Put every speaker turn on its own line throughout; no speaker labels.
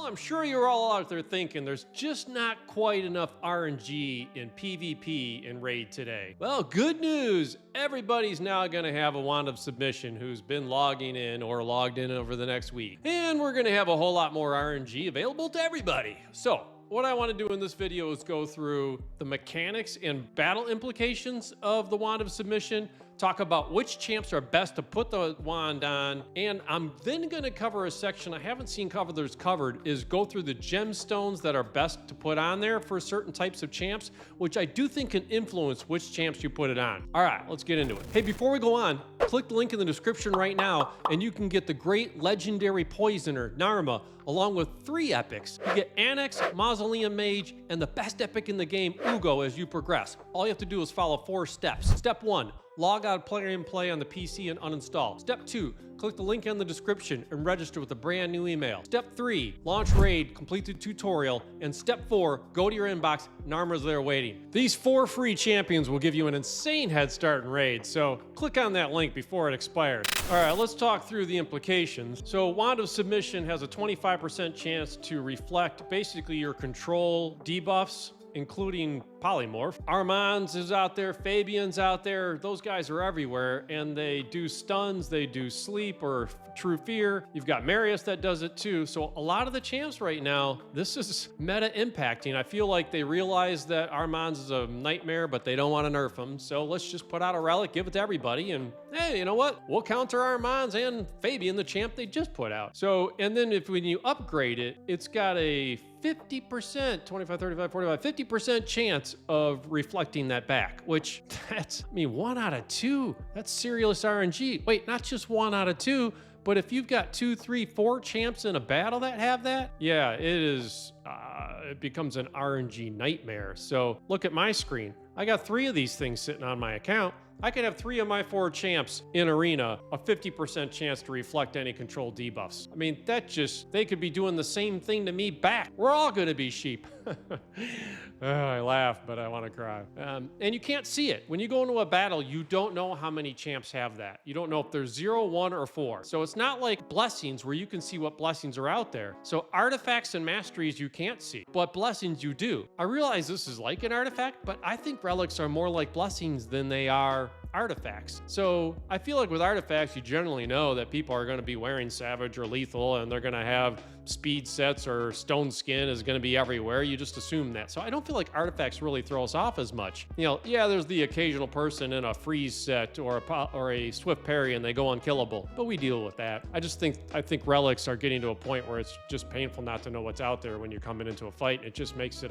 Well, I'm sure you're all out there thinking there's just not quite enough RNG in PvP in Raid today. Well, good news! Everybody's now going to have a Wand of Submission who's been logging in or logged in over the next week. And we're going to have a whole lot more RNG available to everybody. So, what I want to do in this video is go through the mechanics and battle implications of the Wand of Submission, talk about which champs are best to put the wand on, and I'm then going to cover a section I haven't seen others covered, is go through the gemstones that are best to put on there for certain types of champs, which I do think can influence which champs you put it on. All right, let's get into it. Hey, before we go on, click the link in the description right now, and you can get the great legendary poisoner, Narma, along with 3 epics. You get Anax, Mausoleum Mage, and the best epic in the game, Uugo, as you progress. All you have to do is follow 4 steps. Step 1, log out Play and Play on the PC and uninstall. Step 2, click the link in the description and register with a brand new email. Step 3, launch Raid, complete the tutorial. And Step 4, go to your inbox, Narma's there waiting. These 4 free champions will give you an insane head start in Raid, so click on that link before it expires. All right, let's talk through the implications. So Wand of Submission has a 25% chance to reflect basically your control debuffs, including Polymorph. Armand's is out there, Fabian's out there, those guys are everywhere, and they do stuns, they do sleep or true fear. You've got Marius that does it too, so a lot of the champs right now, this is meta impacting. I feel like they realize that Armand's is a nightmare, but they don't want to nerf him, so let's just put out a relic, give it to everybody, and hey, you know what? We'll counter Armand's and Fabian, the champ they just put out. So, and then when you upgrade it, it's got a 50%, 25, 35, 45, 50% chance of reflecting that back, which that's, I mean, 1 out of 2, that's serious RNG. Wait, not just 1 out of 2, but if you've got 2, 3, 4 champs in a battle that have that, yeah, it is, it becomes an RNG nightmare. So look at my screen. I got 3 of these things sitting on my account. I could have 3 of my 4 champs in arena, a 50% chance to reflect any control debuffs. I mean, that just, they could be doing the same thing to me back. We're all gonna be sheep. Oh, I laugh, but I want to cry. And you can't see it. When you go into a battle, you don't know how many champs have that. You don't know if there's 0, 1, or 4. So it's not like blessings where you can see what blessings are out there. So artifacts and masteries you can't see, but blessings you do. I realize this is like an artifact, but I think relics are more like blessings than they are artifacts. So I feel like with artifacts, you generally know that people are going to be wearing savage or lethal, and they're going to have speed sets or stone skin is going to be everywhere. You just assume that. So I don't feel like artifacts really throw us off as much. You know, yeah, there's the occasional person in a freeze set or a swift parry and they go unkillable, but we deal with that. I think relics are getting to a point where it's just painful not to know what's out there when you're coming into a fight. It just makes it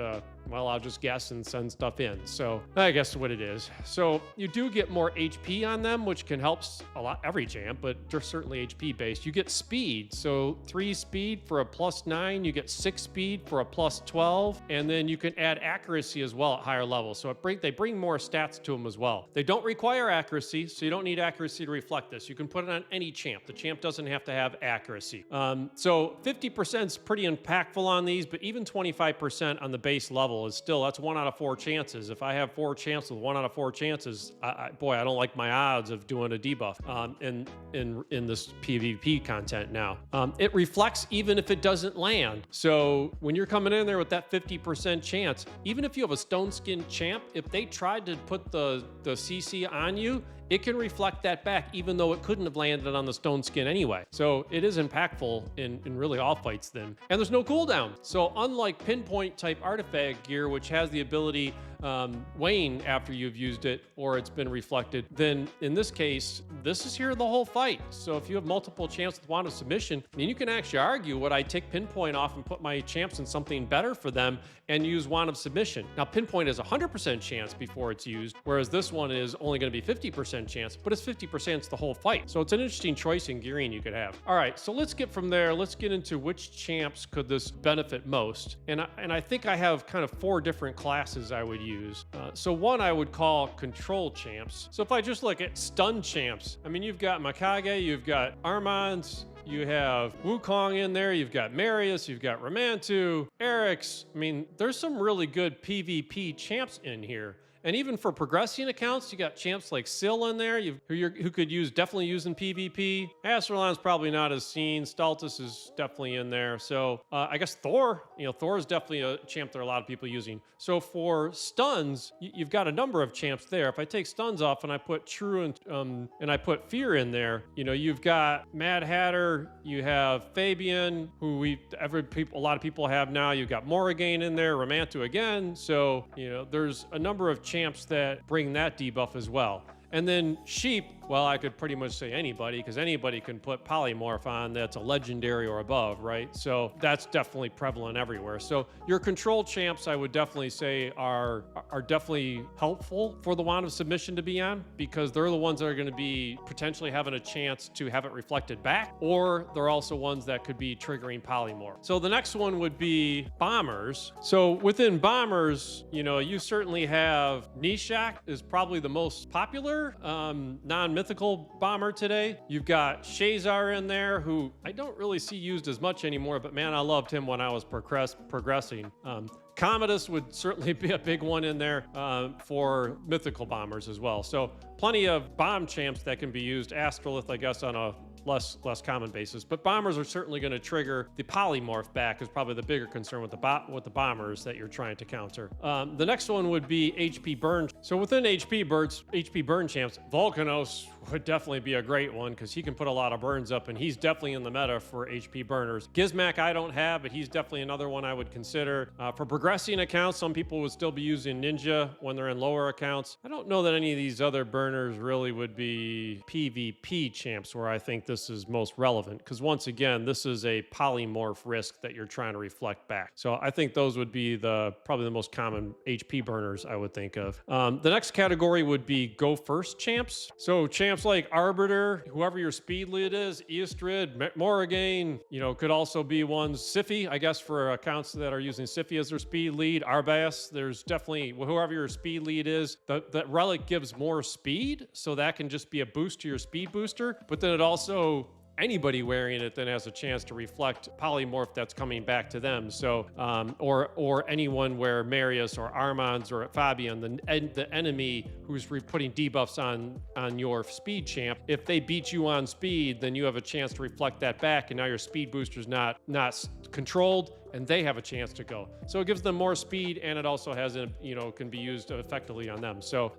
well, I'll just guess and send stuff in. So I guess what it is. So you do get more HP on them, which can help a lot, every champ, but they're certainly HP based. You get speed. So 3 speed for a +9, you get 6 speed for a +12, and then you can add accuracy as well at higher levels. So they bring more stats to them as well. They don't require accuracy, so you don't need accuracy to reflect this. You can put it on any champ. The champ doesn't have to have accuracy. So 50% is pretty impactful on these, but even 25% on the base level is still, that's 1 out of 4 chances. If I have 4 chances with 1 out of 4 chances, boy, I don't like my odds of doing a debuff in this PvP content now. It reflects even if it doesn't land. So when you're coming in there with that 50% chance, even if you have a stone skin champ, if they tried to put the CC on you, it can reflect that back even though it couldn't have landed on the stone skin anyway. So it is impactful in really all fights then. And there's no cooldown. So unlike pinpoint type artifact gear, which has the ability wane after you've used it or it's been reflected, then in this case, this is here the whole fight. So if you have multiple champs with Wand of Submission, I mean, you can actually argue, would I take pinpoint off and put my champs in something better for them and use Wand of Submission? Now, pinpoint is 100% chance before it's used, whereas this one is only going to be 50% chance, but it's 50% the whole fight. So it's an interesting choice in gearing you could have. All right, so let's get from there. Let's get into which champs could this benefit most. And I think I have kind of 4 different classes I would use. So one I would call control champs. So if I just look at stun champs, I mean, you've got Mikage, you've got Armand, you have Wukong in there, you've got Marius, you've got Ramantu, Anax. I mean, there's some really good PvP champs in here. And even for progressing accounts, you got champs like Syl in there, who could definitely use in PvP. Astrolon's probably not as seen. Staltus is definitely in there. So I guess Thor, Thor is definitely a champ that a lot of people using. So for stuns, you've got a number of champs there. If I take stuns off and I put True and I put Fear in there, you've got Mad Hatter, you have Fabian, who a lot of people have now. You've got Morrigan in there, Ramantu again. So, there's a number of champs that bring that debuff as well. And then Sheep, well, I could pretty much say anybody, because anybody can put Polymorph on that's a legendary or above, right? So that's definitely prevalent everywhere. So your control champs, I would definitely say, are definitely helpful for the Wand of Submission to be on, because they're the ones that are going to be potentially having a chance to have it reflected back, or they're also ones that could be triggering Polymorph. So the next one would be Bombers. So within Bombers, you certainly have Nishak is probably the most popular non-mythical bomber today. You've got Shazar in there, who I don't really see used as much anymore, but man, I loved him when I was progressing. Commodus would certainly be a big one in there for mythical bombers as well. So plenty of bomb champs that can be used. Astrolith, I guess, on a less common basis, but bombers are certainly going to trigger the polymorph back, is probably the bigger concern with the bombers that you're trying to counter. The next one would be HP burn. So within HP burn champs, Volcanos would definitely be a great one, because he can put a lot of burns up, and he's definitely in the meta for HP burners. Gizmak I don't have, but he's definitely another one I would consider. For progressing accounts, some people would still be using Ninja when they're in lower accounts. I don't know that any of these other burners really would be PvP champs where I think this is most relevant, because once again, this is a polymorph risk that you're trying to reflect back. So I think those would be probably the most common HP burners I would think of. The next category would be go first champs. So champs like Arbiter, whoever your speed lead is, Eastrid, Morrigan, could also be ones. Siphi, I guess, for accounts that are using Siphi as their speed lead. Arbaeus, there's definitely, whoever your speed lead is, that relic gives more speed, so that can just be a boost to your speed booster, but then it also, anybody wearing it then has a chance to reflect polymorph that's coming back to them. So, or anyone where Marius or Armand's or Fabian, the enemy who's putting debuffs on your speed champ, if they beat you on speed, then you have a chance to reflect that back, and now your speed booster's not controlled, and they have a chance to go. So it gives them more speed, and it also has, can be used effectively on them. So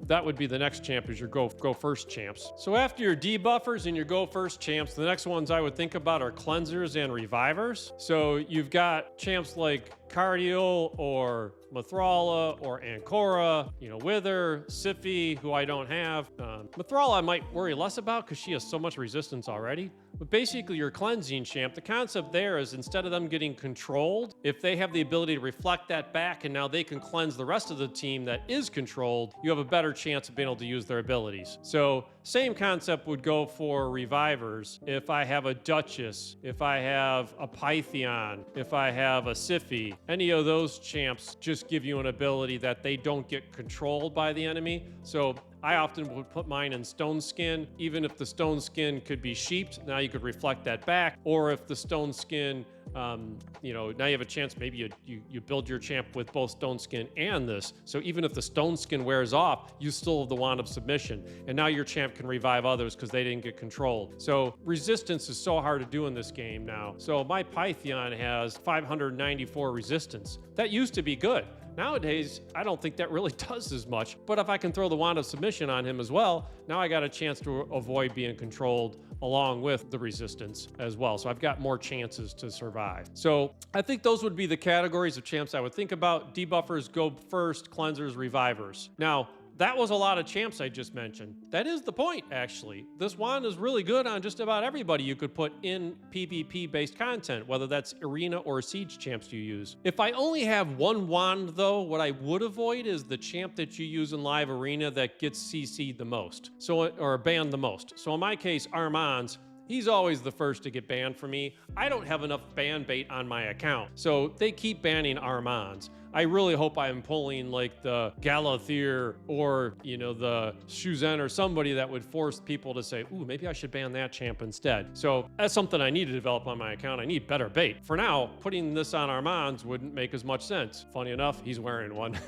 that would be the next champ, is your go first champs. So after your debuffers and your go first champs, the next ones I would think about are cleansers and revivers. So you've got champs like Cardiel or Mithrala or Ancora, Wither, Siphi, who I don't have. Mithrala I might worry less about, because she has so much resistance already. But basically your cleansing champ, the concept there is, instead of them getting controlled, if they have the ability to reflect that back and now they can cleanse the rest of the team that is controlled, you have a better chance of being able to use their abilities. So same concept would go for revivers. If I have a Duchess, if I have a Pythion, if I have a Siphi, any of those champs just give you an ability that they don't get controlled by the enemy. So I often would put mine in Stone Skin, even if the Stone Skin could be sheeped. Now you could reflect that back. Or if the Stone Skin, now you have a chance, maybe you build your champ with both Stone Skin and this. So even if the Stone Skin wears off, you still have the Wand of Submission. And now your champ can revive others because they didn't get controlled. So resistance is so hard to do in this game now. So my Pythion has 594 resistance. That used to be good. Nowadays, I don't think that really does as much, but if I can throw the Wand of Submission on him as well, now I got a chance to avoid being controlled along with the resistance as well. So I've got more chances to survive. So I think those would be the categories of champs I would think about. Debuffers, go first, cleansers, revivers. Now, that was a lot of champs I just mentioned. That is the point, actually. This wand is really good on just about everybody you could put in PvP-based content, whether that's arena or siege champs you use. If I only have one wand, though, what I would avoid is the champ that you use in live arena that gets CC'd the most, or banned the most. So in my case, Armand's, he's always the first to get banned for me. I don't have enough ban bait on my account, so they keep banning Armands. I really hope I'm pulling like the Galathier or, you know, the Shuzen or somebody that would force people to say, ooh, maybe I should ban that champ instead. So that's something I need to develop on my account. I need better bait. For now, putting this on Armand's wouldn't make as much sense. Funny enough, he's wearing one.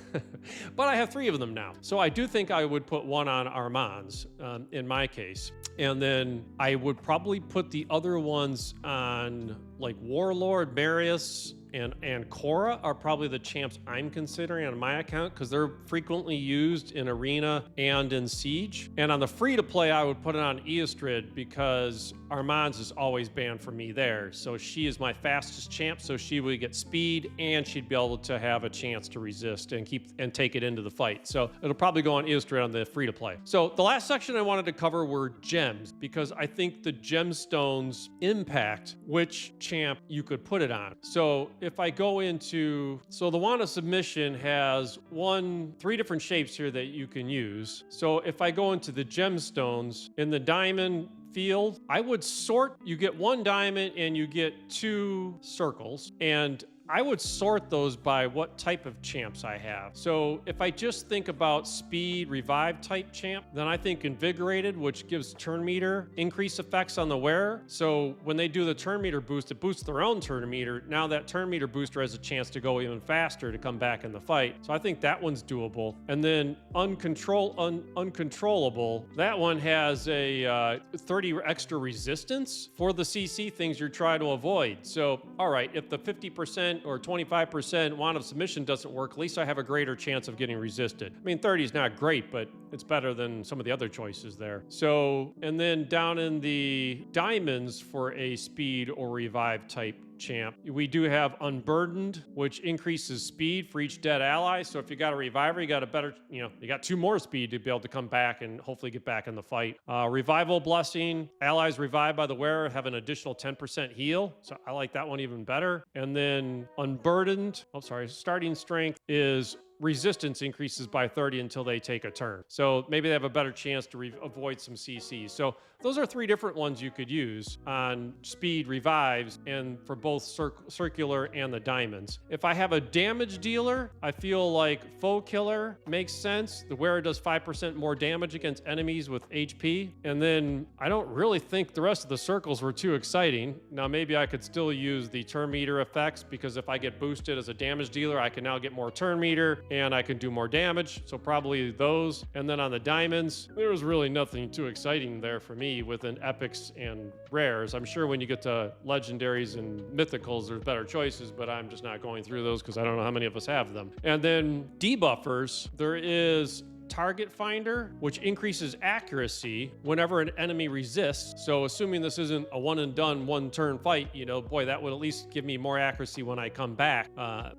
But I have 3 of them now. So I do think I would put one on Armand's in my case. And then I would probably put the other ones on like Warlord, Marius, and Korra are probably the champs I'm considering on my account because they're frequently used in Arena and in Siege. And on the free-to-play, I would put it on Eastrid because Armand's is always banned for me there. So she is my fastest champ, so she would get speed and she'd be able to have a chance to resist and take it into the fight. So it'll probably go on Eastrid on the free-to-play. So the last section I wanted to cover were gems because I think the gemstones impact which champ you could put it on. So if I go into, so the Wand of Submission has 3 different shapes here that you can use. So if I go into the gemstones, in the diamond field, I would sort, you get 1 diamond and you get 2 circles, and I would sort those by what type of champs I have. So if I just think about speed, revive type champ, then I think invigorated, which gives turn meter increase effects on the wearer. So when they do the turn meter boost, it boosts their own turn meter. Now that turn meter booster has a chance to go even faster to come back in the fight. So I think that one's doable. And then uncontrollable, that one has a 30 extra resistance for the CC things you're trying to avoid. So, all right, if the 50% or 25% Wand of Submission doesn't work, at least I have a greater chance of getting resisted. I mean, 30 is not great, but it's better than some of the other choices there. So, and then down in the diamonds for a speed or revive type champ, we do have Unburdened, which increases speed for each dead ally. So if you got a reviver, you got a better, you got 2 more speed to be able to come back and hopefully get back in the fight. Revival Blessing, allies revived by the wearer have an additional 10% heal. So I like that one even better. And then Unburdened, starting strength is resistance increases by 30 until they take a turn. So maybe they have a better chance to avoid some CCs. So those are 3 different ones you could use on speed, revives, and for both circular and the diamonds. If I have a damage dealer, I feel like Foe Killer makes sense. The wearer does 5% more damage against enemies with HP. And then I don't really think the rest of the circles were too exciting. Now maybe I could still use the turn meter effects because if I get boosted as a damage dealer, I can now get more turn meter and I can do more damage. So probably those. And then on the diamonds, there was really nothing too exciting there for me within epics and rares. I'm sure when you get to legendaries and mythicals, there's better choices, but I'm just not going through those because I don't know how many of us have them. And then debuffers, there is Target Finder, which increases accuracy whenever an enemy resists. So assuming this isn't a one and done, 1 turn fight, boy, that would at least give me more accuracy when I come back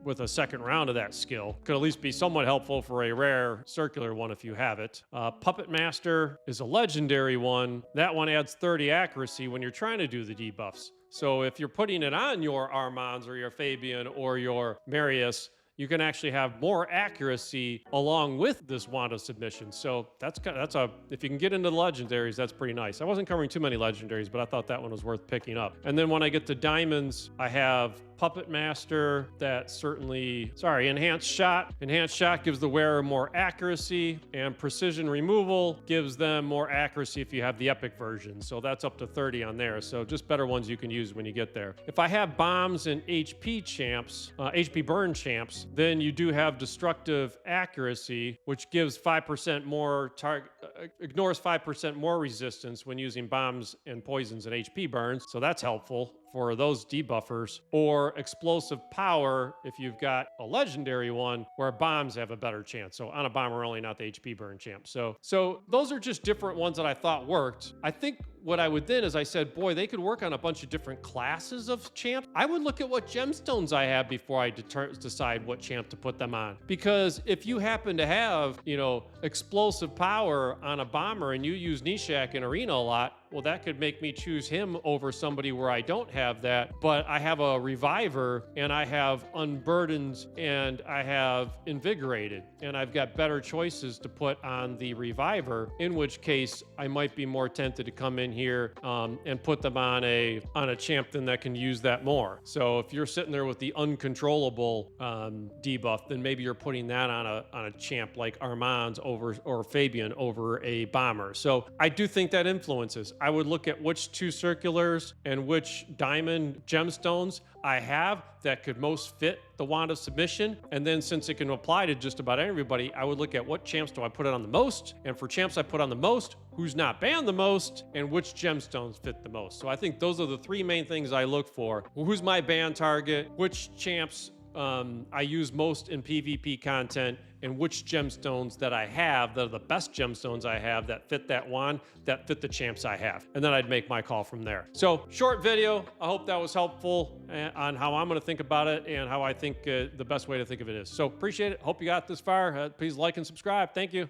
with a second round of that skill. Could at least be somewhat helpful for a rare circular one if you have it. Puppet Master is a legendary one. That one adds 30 accuracy when you're trying to do the debuffs. So if you're putting it on your Armands or your Fabian or your Marius, you can actually have more accuracy along with this Wand of Submission. So if you can get into the legendaries, that's pretty nice. I wasn't covering too many legendaries, but I thought that one was worth picking up. And then when I get to diamonds, I have Puppet Master, that certainly, Enhanced Shot. Enhanced Shot gives the wearer more accuracy, and Precision Removal gives them more accuracy if you have the epic version. So that's up to 30 on there. So just better ones you can use when you get there. If I have bombs and HP champs, HP burn champs, then you do have Destructive Accuracy, which gives 5% more ignores 5% more resistance when using bombs and poisons and HP burns. So that's helpful for those debuffers. Or Explosive Power if you've got a legendary one where bombs have a better chance. So on a bomber only, not the HP burn champ. So those are just different ones that I thought worked. I think what I would then is I said, boy, they could work on a bunch of different classes of champ. I would look at what gemstones I have before I decide what champ to put them on. Because if you happen to have, Explosive Power on a bomber and you use Nishak in Arena a lot, well, that could make me choose him over somebody where I don't have that, but I have a Reviver and I have Unburdened and I have Invigorated, and I've got better choices to put on the Reviver, in which case I might be more tempted to come in in here and put them on a champion that can use that more. So if you're sitting there with the uncontrollable debuff, then maybe you're putting that on a champ like Armand's over or Fabian over a bomber. So I do think that influences. I would look at which two circulars and which diamond gemstones I have that could most fit the Wand of Submission. And then since it can apply to just about everybody, I would look at what champs do I put it on the most, and for champs I put on the most, who's not banned the most, and which gemstones fit the most. So I think those are the three main things I look for. Who's my ban target, which champs I use most in PvP content, and which gemstones that I have that are the best gemstones I have that fit that wand, that fit the champs I have. And then I'd make my call from there. So short video. I hope that was helpful on how I'm going to think about it and how I think the best way to think of it is. So appreciate it. Hope you got this far. Please like and subscribe. Thank you.